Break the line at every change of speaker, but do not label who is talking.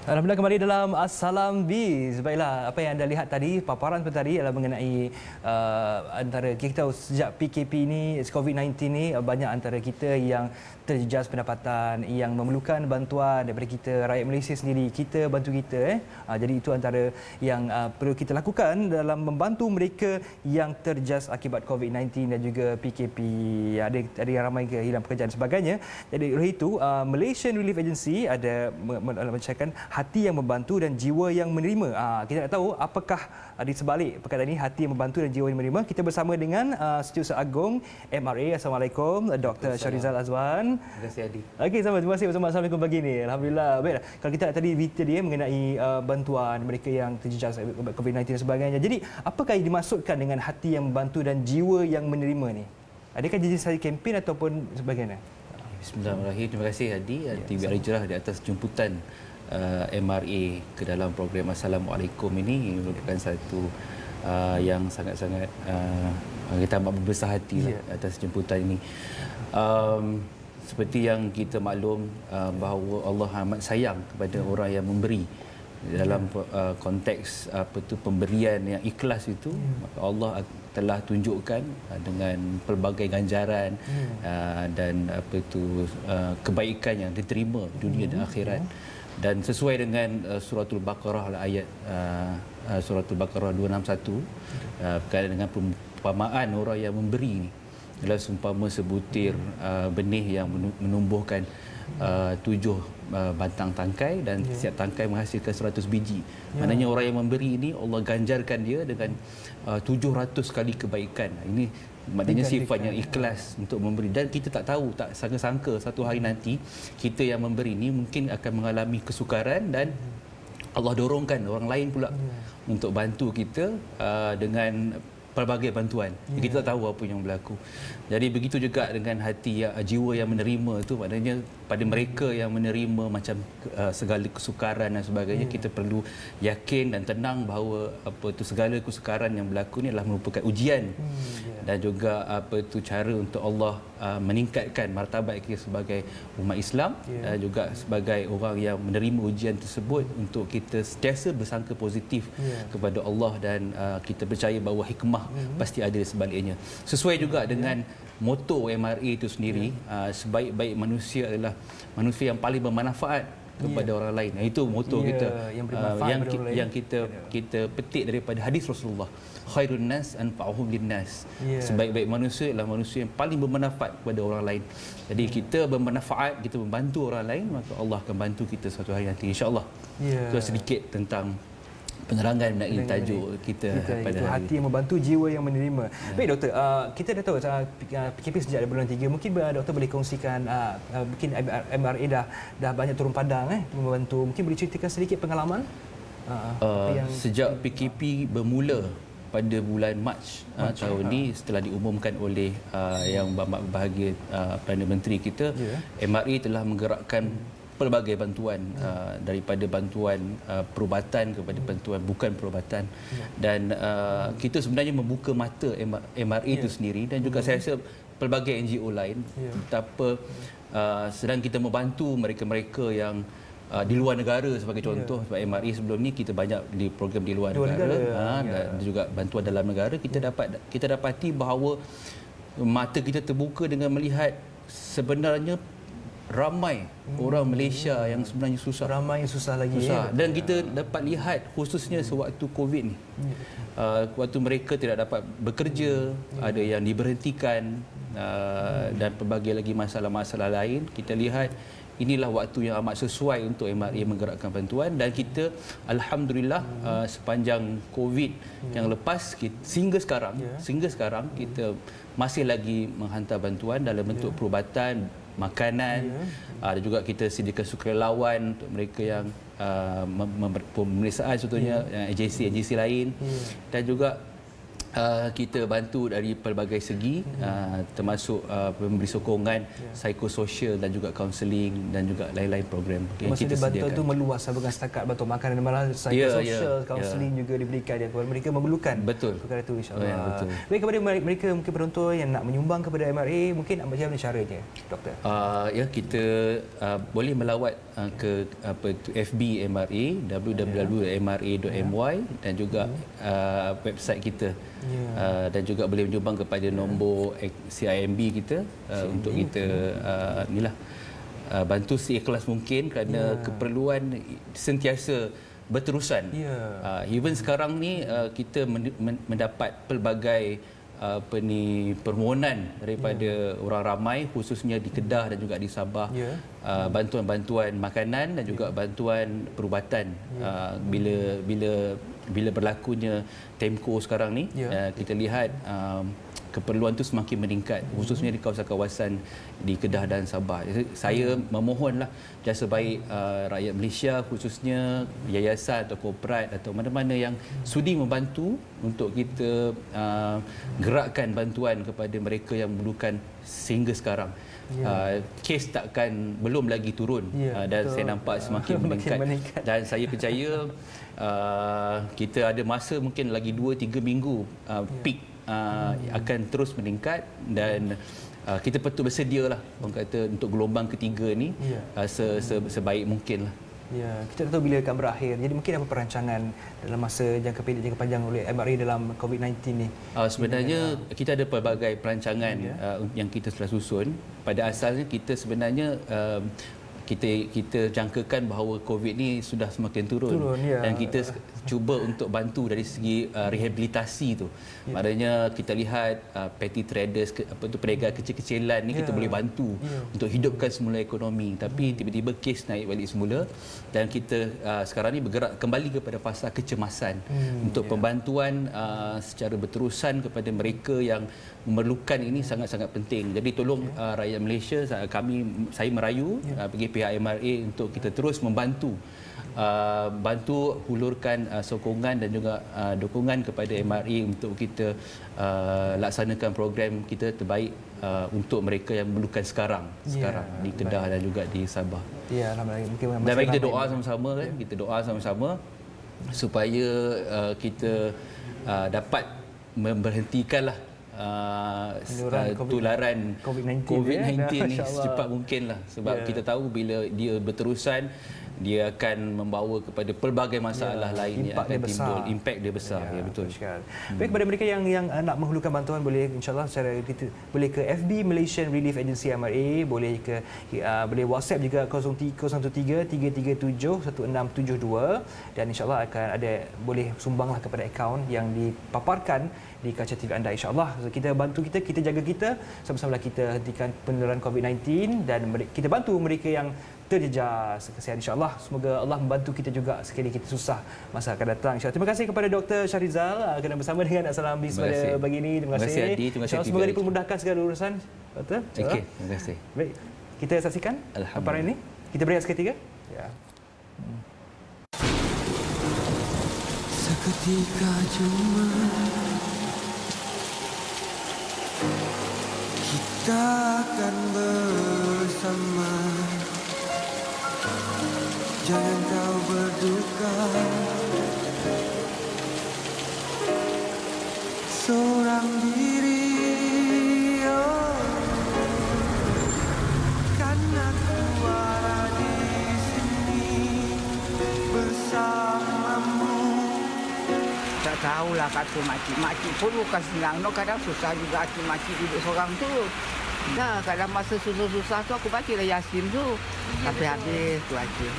Alhamdulillah kembali dalam Assalam Biz. Baiklah, apa yang anda lihat tadi, paparan tadi adalah mengenai antara kita tahu sejak PKP ini, COVID-19 ni, banyak antara kita yang terjejas pendapatan, yang memerlukan bantuan daripada kita, rakyat Malaysia sendiri. Kita bantu kita. Jadi itu antara yang perlu kita lakukan dalam membantu mereka yang terjejas akibat COVID-19 dan juga PKP. Ada yang ramai kehilangan pekerjaan dan sebagainya. Jadi oleh itu, Malaysian Relief Agency ada mencakapkan hati yang membantu dan jiwa yang menerima. Kita nak tahu apakah di sebalik perkataan ini, hati yang membantu dan jiwa yang menerima. Kita bersama dengan Setiausaha Agung MRA. Assalamualaikum, Dr. Syarizal Azwan.
Terima kasih Adi.
Okey, terima kasih bersama Assalamualaikum pagi ini. Alhamdulillah. Baiklah, kalau kita tadi berita dia mengenai bantuan mereka yang terjejas COVID-19 dan sebagainya. Jadi, apakah yang dimaksudkan dengan hati yang membantu dan jiwa yang menerima ni? Adakah jenis saya kempen ataupun sebagainya?
Bismillahirrahmanirrahim. Terima kasih Adi, TV Al-Hijrah di atas jemputan MRA ke dalam program Assalamualaikum ini. Merupakan satu yang sangat-sangat kita amat berbesar hati atas jemputan ini. Seperti yang kita maklum bahawa Allah amat sayang kepada orang yang memberi. Dalam konteks pemberian yang ikhlas itu, Allah telah tunjukkan dengan pelbagai ganjaran dan kebaikan yang diterima dunia dan akhirat. Dan sesuai dengan suratul Baqarah ayat suratul Baqarah 261 berkaitan dengan perumpamaan orang yang memberi ini adalah seumpama sebutir benih yang menumbuhkan 7 batang tangkai dan setiap tangkai menghasilkan 100 biji. Maknanya orang yang memberi ini Allah ganjarkan dia dengan 700 kali kebaikan. Ini maknanya sifat yang ikhlas untuk memberi, dan kita tak tahu, tak sangka-sangka satu hari nanti kita yang memberi ini mungkin akan mengalami kesukaran dan Allah dorongkan orang lain pula untuk bantu kita dengan pelbagai bantuan. Kita tak tahu apa yang berlaku. Jadi begitu juga dengan hati jiwa yang menerima itu, maknanya pada mereka yang menerima macam segala kesukaran dan sebagainya, kita perlu yakin dan tenang bahawa segala kesukaran yang berlaku ni adalah merupakan ujian dan juga cara untuk Allah meningkatkan martabat kita sebagai umat Islam dan juga sebagai orang yang menerima ujian tersebut untuk kita sentiasa bersangka positif kepada Allah dan kita percaya bahawa hikmah pasti ada di sebaliknya. Sesuai juga dengan moto MRA itu sendiri, sebaik-baik manusia adalah manusia yang paling bermanfaat kepada orang lain. Itu moto kita yang kita petik daripada hadis Rasulullah. Khairun nas anfa'uhum linnas. Sebaik-baik manusia adalah manusia yang paling bermanfaat kepada orang lain. Jadi kita bermanfaat, kita membantu orang lain, maka Allah akan bantu kita suatu hari nanti, insya-Allah. Itu sedikit tentang penerangan mengenai tajuk kita pada
itu, hati yang membantu, jiwa yang menerima. Baik doktor, kita dah tahu PKP sejak bulan 3. Mungkin doktor boleh kongsikan, mungkin MRA dah banyak turun padang membantu. Mungkin boleh ceritakan sedikit pengalaman
sejak PKP bermula pada bulan Mac tahun ini, setelah diumumkan oleh yang berbahagia Perdana Menteri kita, MRA telah menggerakkan pelbagai bantuan, daripada bantuan perubatan kepada bantuan bukan perubatan, dan kita sebenarnya membuka mata MRA itu sendiri, dan juga saya rasa pelbagai NGO lain betapa sedang kita membantu mereka-mereka yang di luar negara sebagai contoh. Sebab MRA sebelum ni kita banyak di program di luar negara, dan juga bantuan dalam negara. Kita dapati bahawa mata kita terbuka dengan melihat sebenarnya ramai orang Malaysia yang sebenarnya susah.
Ramai yang susah lagi.
Dan kita dapat lihat khususnya sewaktu COVID ni. Waktu mereka tidak dapat bekerja, ada yang diberhentikan dan pelbagai lagi masalah-masalah lain. Kita lihat inilah waktu yang amat sesuai untuk MRA menggerakkan bantuan, dan kita alhamdulillah sepanjang COVID yang lepas sehingga sekarang kita masih lagi menghantar bantuan dalam bentuk perubatan, makanan, dan juga kita sediakan sukarelawan untuk mereka yang pemeriksaan contohnya agensi lain, dan juga Kita bantu dari pelbagai segi, termasuk memberi sokongan psikososial dan juga kaunseling dan juga lain-lain program yang
Maksudnya
kita
bantuan
sediakan.
itu meluas, bukan setakat bantuan makanan, malah psikososial, kaunseling juga diberikan dia kepada mereka memerlukan.
Betul.
Perkara itu insya-Allah.
Ya, betul.
Baik, kepada mereka mungkin penonton yang nak menyumbang kepada MRA, mungkin macam mana caranya, doktor?
Kita boleh melawat ke FB MRA, www.mra.my dan juga website kita. Dan juga boleh menyumbang kepada nombor CIMB kita untuk kita bantu seikhlas mungkin kerana keperluan sentiasa berterusan. Even sekarang ni kita mendapat pelbagai permohonan daripada orang ramai, khususnya di Kedah dan juga di Sabah, bantuan-bantuan makanan dan juga bantuan perubatan. Bila berlakunya Temco sekarang ni, kita lihat keperluan itu semakin meningkat, khususnya di kawasan-kawasan di Kedah dan Sabah. Saya memohonlah jasa baik rakyat Malaysia, khususnya yayasan atau korporat atau mana-mana yang sudi membantu untuk kita gerakkan bantuan kepada mereka yang memerlukan sehingga sekarang. Kes belum lagi turun, dan saya nampak semakin meningkat. Dan saya percaya kita ada masa mungkin lagi 2-3 minggu peak akan terus meningkat, dan kita patut bersedialah orang kata untuk gelombang ketiga ni sebaik mungkin lah.
Kita tak tahu bila akan berakhir. Jadi mungkin apa perancangan dalam masa jangka pendek, jangka panjang oleh MRA dalam COVID-19 ni?
Sebenarnya kita ada pelbagai perancangan yang kita telah susun. Pada asalnya kita sebenarnya kita jangkakan bahawa COVID ni sudah semakin turun dan kita cuba untuk bantu dari segi rehabilitasi tu. Maknanya kita lihat petty traders, perniagaan kecil-kecilan ni kita boleh bantu untuk hidupkan semula ekonomi, tapi tiba-tiba kes naik balik semula dan kita sekarang ni bergerak kembali kepada fasa kecemasan untuk pembantuan secara berterusan kepada mereka yang memerlukan. Ini sangat-sangat penting. Jadi tolong rakyat Malaysia, saya merayu bagi pihak MRA untuk kita terus membantu, bantu hulurkan sokongan dan juga dukungan kepada MRA untuk kita laksanakan program kita terbaik untuk mereka yang memerlukan sekarang di Kedah dan juga di Sabah. Dan mari kita doa sama-sama kan, kita doa sama-sama supaya kita dapat memberhentikanlah tularan COVID-19 ni secepat mungkin lah, sebab kita tahu bila dia berterusan dia akan membawa kepada pelbagai masalah lain yang akan timbul. Impak dia besar. Betul.
Baik, kepada mereka yang nak menghulurkan bantuan, boleh insya-Allah secara kita boleh ke FB Malaysian Relief Agency MRA, boleh WhatsApp juga 0313-337-1672 dan insya-Allah akan boleh sumbanglah kepada akaun yang dipaparkan di kaca TV anda, insya-Allah. Kita bantu kita jaga kita, sama-sama kita hentikan penularan COVID-19 dan kita bantu mereka yang terjejas kesihatan, insya-Allah. Semoga Allah membantu kita juga sekali kita susah masa akan datang, insya-Allah. Terima kasih kepada Dr. Syahrizal kerana bersama dengan Assalam Bis pada pagi ini. Terima kasih Adi, terima kasih. Semoga dipermudahkan segala urusan, Doktor.
Okey, terima kasih.
Baik, kita saksikan paparan ini. Kita berehat seketika.
Seketika cuma kita akan bersama. Jangan kau berduka, seorang diri, kan aku ada di sini bersamamu.
Tak tahulah kata makcik pun bukan senang. Kadang susah juga hati makcik duduk seorang tu. Dah kadang masa susah-susah tu aku baca lah Yasin tu. Sampai habis tu aja.